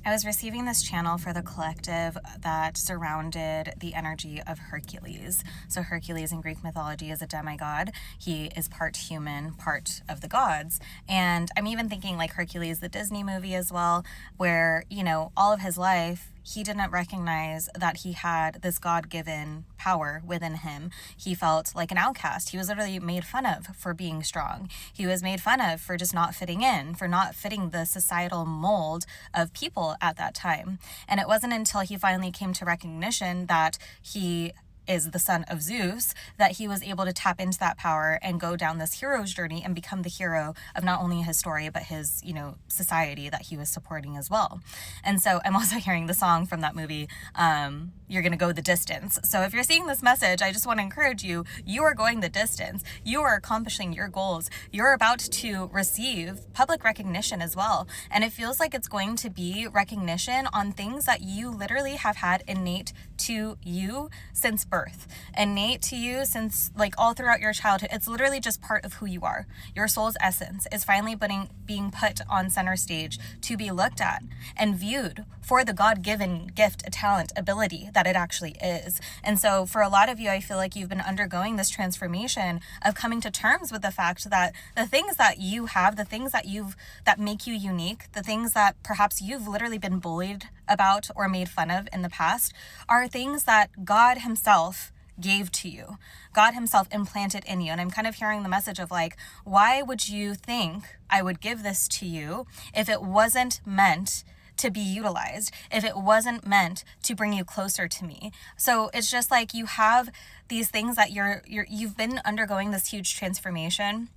I was receiving this channel for the collective that surrounded the energy of Hercules. So Hercules in Greek mythology is a demigod. He is part human, part of the gods. And I'm even thinking like Hercules, the Disney movie as well, where, all of his life, he didn't recognize that he had this God-given power within him. He felt like an outcast. He was literally made fun of for being strong. He was made fun of for just not fitting in, for not fitting the societal mold of people at that time. And it wasn't until he finally came to recognition that he is the son of Zeus, that he was able to tap into that power and go down this hero's journey and become the hero of not only his story, but his, society that he was supporting as well. And so I'm also hearing the song from that movie, You're Gonna Go the Distance. So if you're seeing this message, I just want to encourage you, you are going the distance. You are accomplishing your goals. You're about to receive public recognition as well. And it feels like it's going to be recognition on things that you literally have had innate to you since birth, innate to you since all throughout your childhood. It's literally just part of who you are. Your soul's essence is finally being put on center stage to be looked at and viewed for the God-given gift, talent, ability that it actually is. And so for a lot of you, I feel like you've been undergoing this transformation of coming to terms with the fact that the things that you have, the things that make you unique, the things that perhaps you've literally been bullied about or made fun of in the past are things that God himself gave to you. God himself implanted in you. And I'm kind of hearing the message of why would you think I would give this to you if it wasn't meant to be utilized, if it wasn't meant to bring you closer to me? So it's just you have these things that you've been undergoing this huge transformation.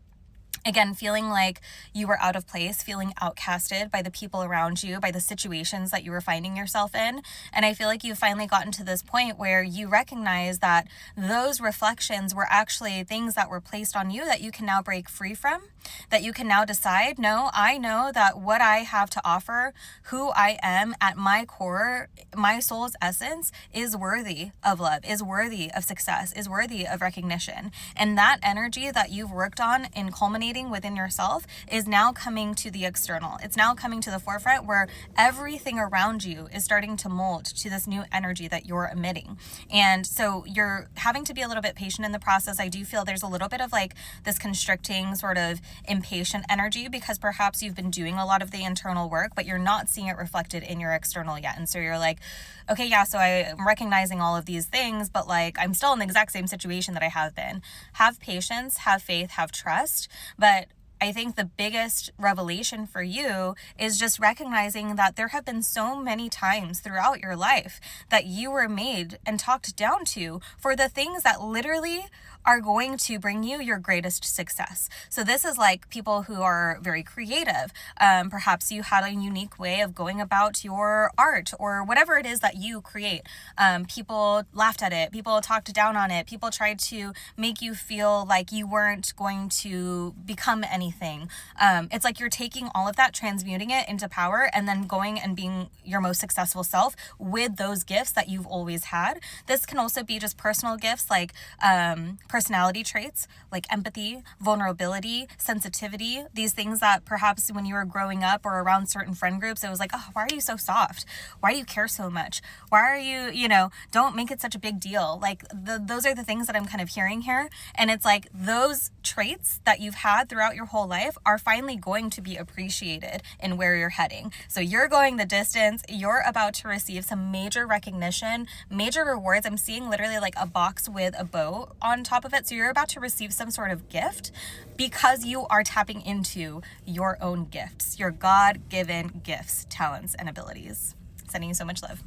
Again, feeling like you were out of place, feeling outcasted by the people around you, by the situations that you were finding yourself in. And I feel like you've finally gotten to this point where you recognize that those reflections were actually things that were placed on you that you can now break free from, that you can now decide, no, I know that what I have to offer, who I am at my core, my soul's essence is worthy of love, is worthy of success, is worthy of recognition. And that energy that you've worked on in culminating within yourself is now coming to the external. It's now coming to the forefront where everything around you is starting to mold to this new energy that you're emitting. And so you're having to be a little bit patient in the process. I do feel there's a little bit of this constricting sort of impatient energy because perhaps you've been doing a lot of the internal work, but you're not seeing it reflected in your external yet. And so you're okay, yeah, so I'm recognizing all of these things, but I'm still in the exact same situation that I have been. Have patience, have faith, have trust. But I think the biggest revelation for you is just recognizing that there have been so many times throughout your life that you were made and talked down to for the things that literally are going to bring you your greatest success. So this is people who are very creative. Perhaps you had a unique way of going about your art or whatever it is that you create. People laughed at it. People talked down on it. People tried to make you feel like you weren't going to become anything. It's you're taking all of that, transmuting it into power, and then going and being your most successful self with those gifts that you've always had. This can also be just personal gifts personality traits like empathy, vulnerability, sensitivity, these things that perhaps when you were growing up or around certain friend groups, it was oh, why are you so soft? Why do you care so much? Why are you, don't make it such a big deal? Those are the things that I'm kind of hearing here. And it's those traits that you've had throughout your whole life are finally going to be appreciated in where you're heading. So you're going the distance. You're about to receive some major recognition, major rewards. I'm seeing literally a box with a bow on top of it. So you're about to receive some sort of gift because you are tapping into your own gifts, your God-given gifts, talents, and abilities. Sending you so much love.